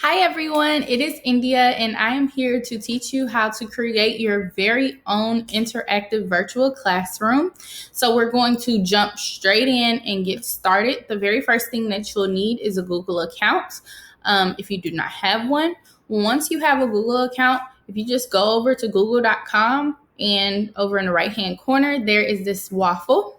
Hi everyone, it is India and I am here to teach you how to create your very own interactive virtual classroom. So we're going to jump straight in and get started. The very first thing that you'll need is a Google account. If you do not have one, once you have a Google account, if you just go over to google.com and over in the right hand corner, there is this waffle.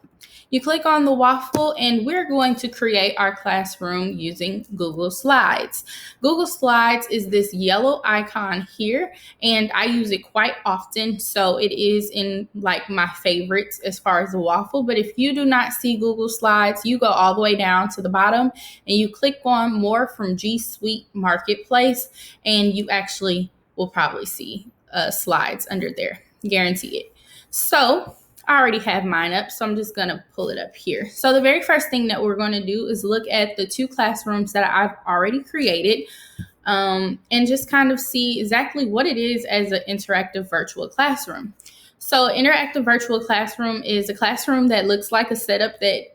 You click on the waffle and we're going to create our classroom using Google Slides. Google Slides is this yellow icon here and I use it quite often. So it is in like my favorites as far as the waffle. But if you do not see Google Slides, you go all the way down to the bottom and you click on more from G Suite Marketplace and you actually will probably see slides under there. Guarantee it. So I already have mine up, so I'm just going to pull it up here. So the very first thing that we're going to do is look at the two classrooms that I've already created and just kind of see exactly what it is as an interactive virtual classroom. So interactive virtual classroom is a classroom that looks like a setup that,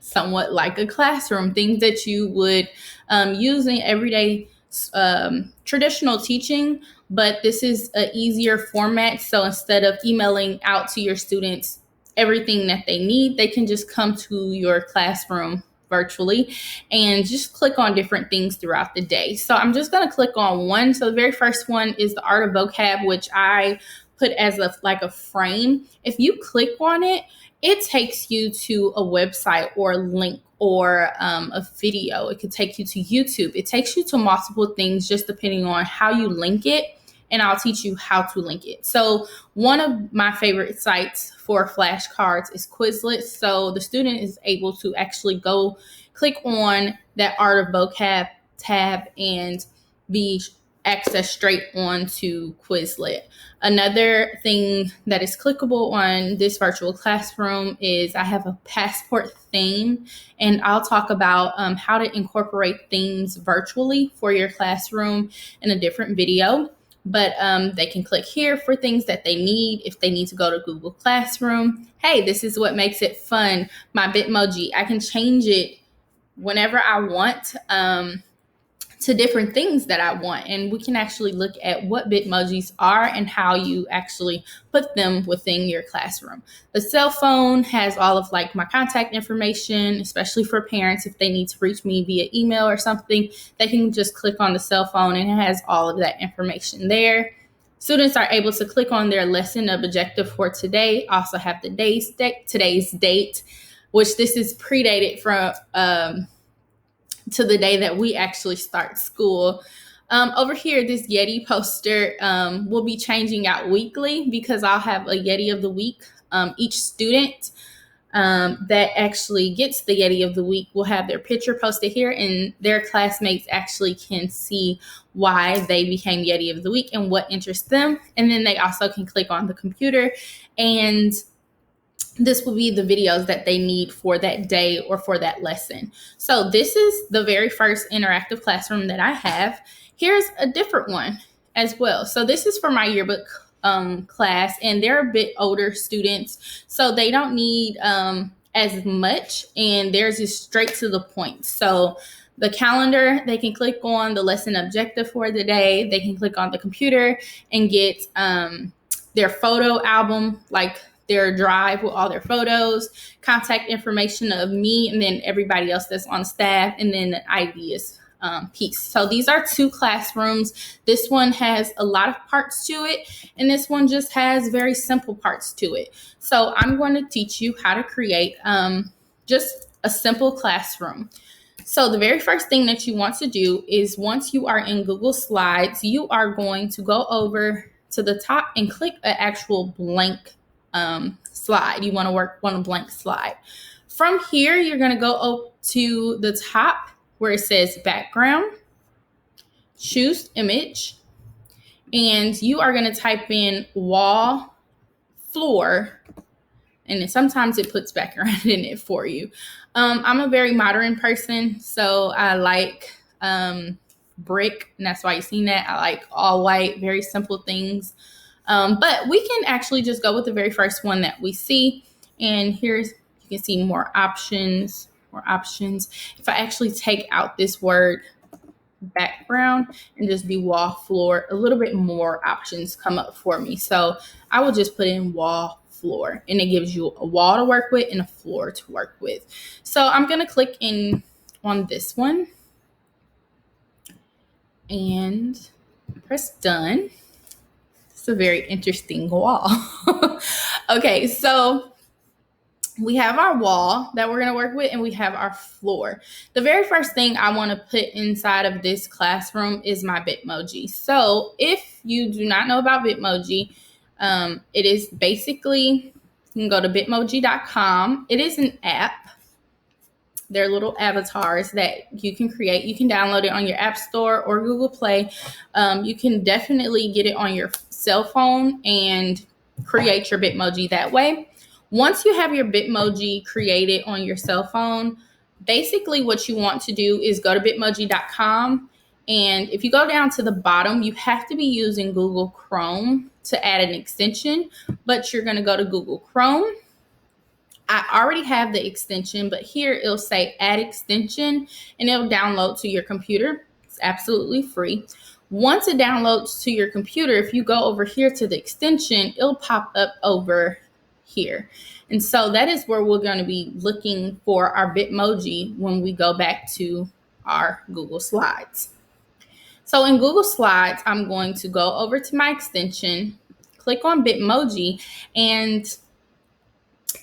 somewhat like a classroom, things that you would use in everyday traditional teaching, but this is an easier format. So instead of emailing out to your students everything that they need, they can just come to your classroom virtually and just click on different things throughout the day. So I'm just going to click on one. So the very first one is the art of vocab, which I put as a frame. If you click on it, it takes you to a website or a link or a video. It could take you to YouTube. It takes you to multiple things just depending on how you link it. And I'll teach you how to link it. So one of my favorite sites for flashcards is Quizlet. So the student is able to actually go click on that art of vocab tab and be accessed straight onto Quizlet. Another thing that is clickable on this virtual classroom is I have a passport theme, and I'll talk about how to incorporate themes virtually for your classroom in a different video. But they can click here for things that they need. If they need to go to Google Classroom, hey, this is what makes it fun. My Bitmoji, I can change it whenever I want to different things that I want. And we can actually look at what Bitmojis are and how you actually put them within your classroom. The cell phone has all of like my contact information, especially for parents. If they need to reach me via email or something, they can just click on the cell phone and it has all of that information there. Students are able to click on their lesson objective for today, also have today's date, which this is predated from to the day that we actually start school. Over here, this Yeti poster will be changing out weekly because I'll have a Yeti of the week. Each student that actually gets the Yeti of the week will have their picture posted here, and their classmates actually can see why they became Yeti of the week and what interests them. And then they also can click on the computer and this will be the videos that they need for that day or for that lesson. So this is the very first interactive classroom that I have. Here's a different one as well. So this is for my yearbook class, and they're a bit older students, so they don't need as much, and theirs is straight to the point. So the calendar, they can click on the lesson objective for the day. They can click on the computer and get their photo album, like their drive with all their photos, contact information of me, and then everybody else that's on staff, and then the ideas piece. So these are two classrooms. This one has a lot of parts to it, and this one just has very simple parts to it. So I'm going to teach you how to create just a simple classroom. So the very first thing that you want to do is once you are in Google Slides, you are going to go over to the top and click an actual blank slide. You want to work on a blank slide. From here, you're going to go up to the top where it says background, choose image, and you are going to type in wall, floor, and then sometimes it puts background in it for you. I'm a very modern person, so I like brick, and that's why you've seen that. I like all white, very simple things. But we can actually just go with the very first one that we see. And here's, you can see more options. If I actually take out this word background and just be wall floor, a little bit more options come up for me. So I will just put in wall floor, and it gives you a wall to work with and a floor to work with. So I'm going to click in on this one and press done. It's a very interesting wall. Okay, so we have our wall that we're going to work with, and we have our floor. The very first thing I want to put inside of this classroom is my Bitmoji. So if you do not know about Bitmoji, it is basically, you can go to bitmoji.com. It is an app. They're little avatars that you can create. You can download it on your App Store or Google Play. You can definitely get it on your cell phone and create your Bitmoji that way. Once you have your Bitmoji created on your cell phone, basically what you want to do is go to bitmoji.com. And if you go down to the bottom, you have to be using Google Chrome to add an extension, but you're going to go to Google Chrome. I already have the extension, but here it'll say add extension and it'll download to your computer. It's absolutely free. Once it downloads to your computer, if you go over here to the extension, it'll pop up over here. And so that is where we're going to be looking for our Bitmoji when we go back to our Google Slides. So in Google Slides, I'm going to go over to my extension, click on Bitmoji, and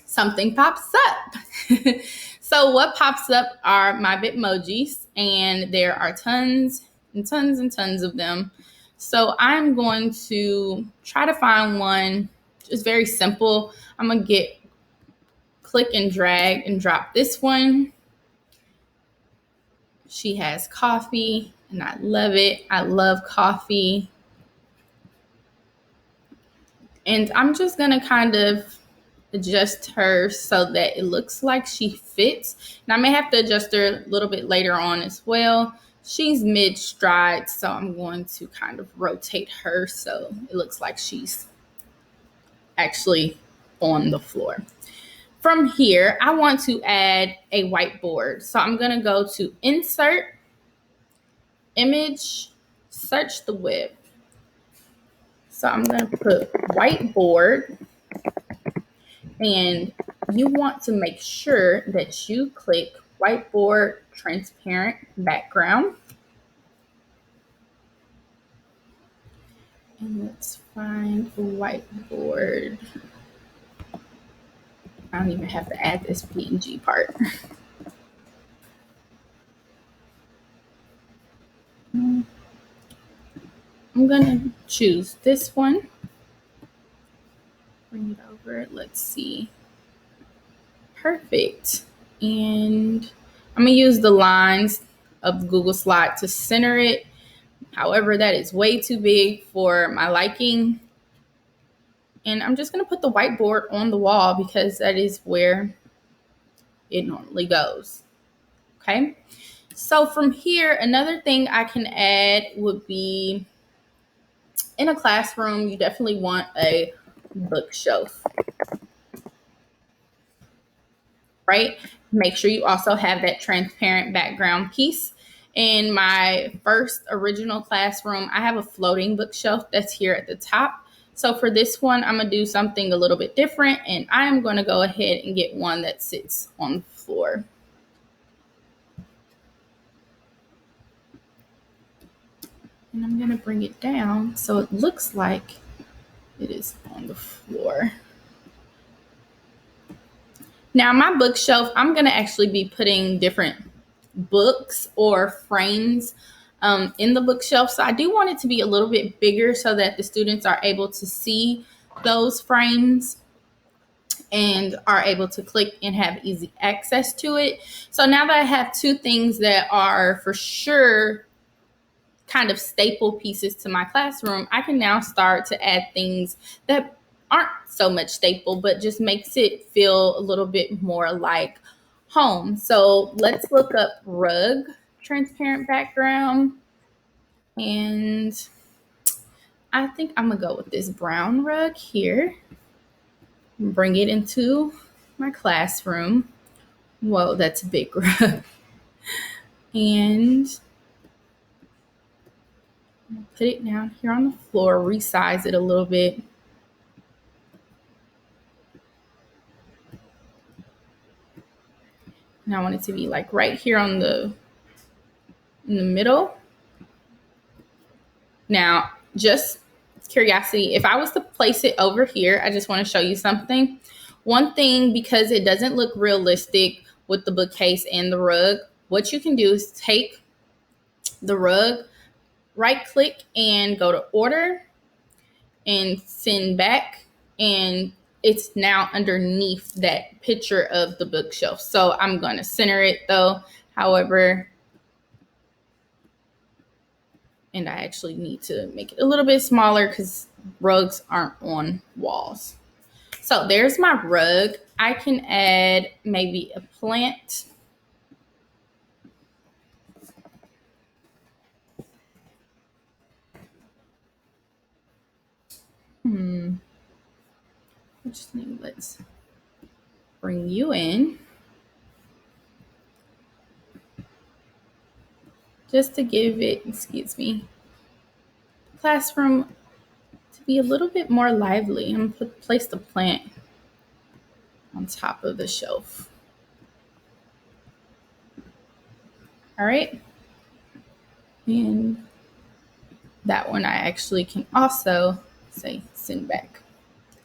something pops up. So what pops up are my Bitmojis, and there are tons and tons and tons of them. So I'm going to try to find one just very simple. I'm going to click and drag and drop this one. She has coffee, and I love it. I love coffee. And I'm just going to kind of adjust her so that it looks like she fits. And I may have to adjust her a little bit later on as well. She's mid stride, so I'm going to kind of rotate her so it looks like she's actually on the floor. From here, I want to add a whiteboard. So I'm going to go to Insert, Image, Search the Web. So I'm going to put whiteboard, and you want to make sure that you click whiteboard transparent background. And let's find a whiteboard. I don't even have to add this PNG part. I'm going to choose this one. Bring it over. Let's see. Perfect. And I'm going to use the lines of Google Slide to center it. However, that is way too big for my liking. And I'm just going to put the whiteboard on the wall because that is where it normally goes. Okay. So from here, another thing I can add would be, in a classroom, you definitely want a bookshelf, right? Make sure you also have that transparent background piece. In my first original classroom, I have a floating bookshelf that's here at the top. So for this one, I'm going to do something a little bit different, and I'm going to go ahead and get one that sits on the floor. And I'm going to bring it down so it looks like it is on the floor. Now, my bookshelf, I'm going to actually be putting different books or frames in the bookshelf. So I do want it to be a little bit bigger so that the students are able to see those frames and are able to click and have easy access to it. So now that I have two things that are for sure kind of staple pieces to my classroom, I can now start to add things that aren't so much staple, but just makes it feel a little bit more like home. So let's look up rug transparent background. And I think I'm gonna go with this brown rug here. Bring it into my classroom. Whoa, that's a big rug. And Put it down here on the floor, resize it a little bit. And I want it to be like right here in the middle. Now, just curiosity, if I was to place it over here, I just want to show you something. One thing, because it doesn't look realistic with the bookcase and the rug, what you can do is take the rug, right click and go to order and send back, and it's now underneath that picture of the bookshelf. So I'm going to center it though, however, and I actually need to make it a little bit smaller because rugs aren't on walls. So there's my rug. I can add maybe a plant. Let's bring you in. Just to give it, classroom to be a little bit more lively. I'm going to place the plant on top of the shelf. All right. And that one I actually can also say send back.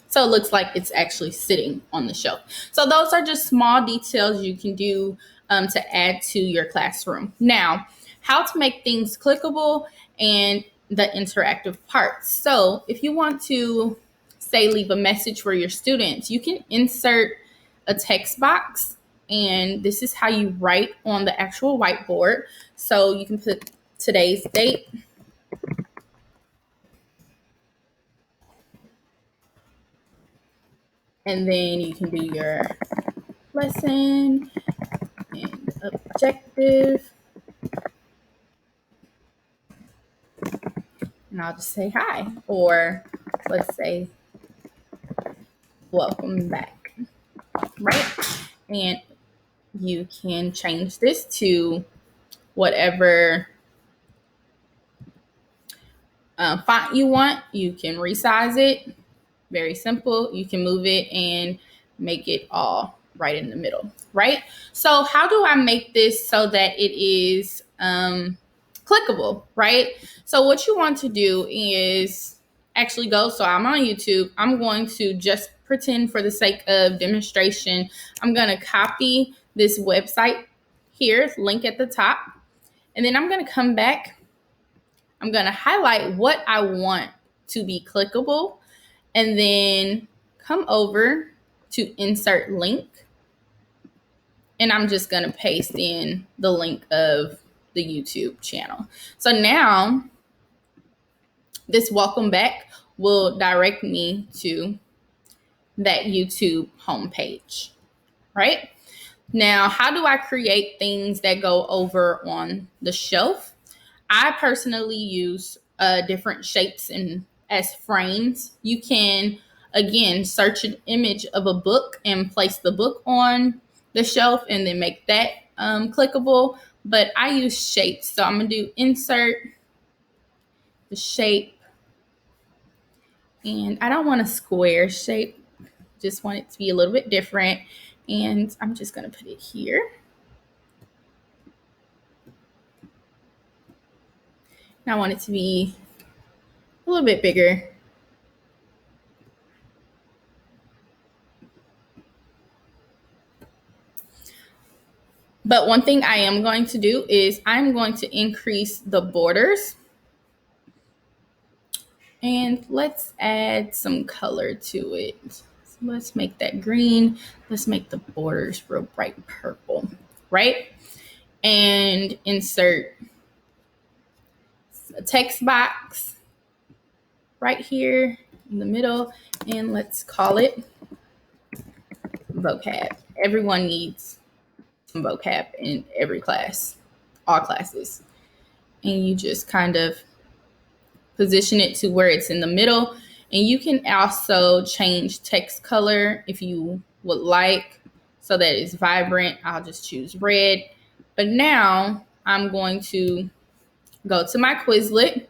So it looks like it's actually sitting on the shelf. So those are just small details you can do to add to your classroom. Now, how to make things clickable and the interactive parts. So if you want to, say, leave a message for your students, you can insert a text box, and this is how you write on the actual whiteboard. So you can put today's date, and then you can do your lesson and objective. And I'll just say hi, or let's say welcome back, right? And you can change this to whatever font you want. You can resize it. Very simple. You can move it and make it all right in the middle, right? So how do I make this so that it is clickable, right? So what you want to do is actually go, so I'm on YouTube. I'm going to just pretend for the sake of demonstration, I'm going to copy this website here, link at the top, and then I'm going to come back. I'm going to highlight what I want to be clickable, and then come over to insert link. And I'm just going to paste in the link of the YouTube channel. So now this welcome back will direct me to that YouTube homepage, right? Now, how do I create things that go over on the shelf? I personally use different shapes and as frames. You can, again, search an image of a book and place the book on the shelf and then make that clickable. But I use shapes. So I'm going to do insert the shape. And I don't want a square shape. Just want it to be a little bit different. And I'm just going to put it here. And I want it to be a little bit bigger. But one thing I am going to do is I'm going to increase the borders. And let's add some color to it. So let's make that green. Let's make the borders real bright purple, right? And insert a text box right here in the middle. And let's call it vocab. Everyone needs some vocab in every class, all classes. And you just kind of position it to where it's in the middle. And you can also change text color if you would like, so that it's vibrant. I'll just choose red. But now I'm going to go to my Quizlet.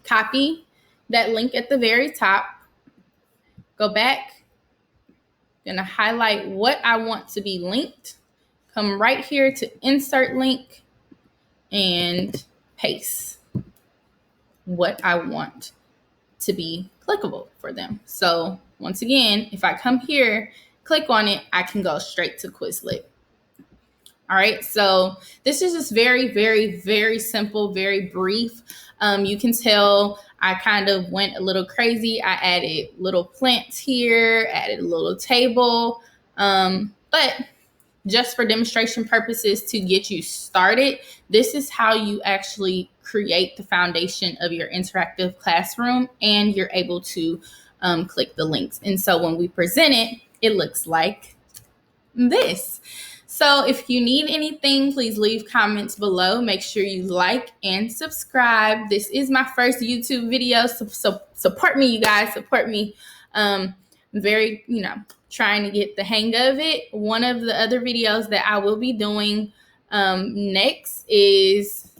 copy that link at the very top, go back, gonna highlight what I want to be linked, come right here to insert link and paste what I want to be clickable for them. So once again, if I come here, click on it, I can go straight to Quizlet. All right, so this is just very, very, very simple, very brief. You can tell I kind of went a little crazy. I added little plants here, added a little table, but just for demonstration purposes to get you started, this is how you actually create the foundation of your interactive classroom, and you're able to click the links. And so when we present it, it looks like this. So if you need anything, please leave comments below. Make sure you like and subscribe. This is my first YouTube video, so support me, you guys. Support me. Very, trying to get the hang of it. One of the other videos that I will be doing next is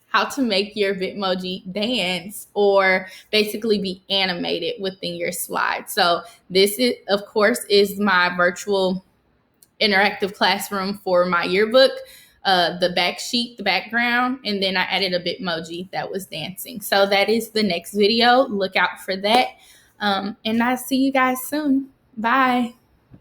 how to make your Bitmoji dance or basically be animated within your slide. So this is, of course, is my virtual interactive classroom for my yearbook, the back sheet, the background, and then I added a Bitmoji that was dancing. So that is the next video. Look out for that. And I'll see you guys soon. Bye.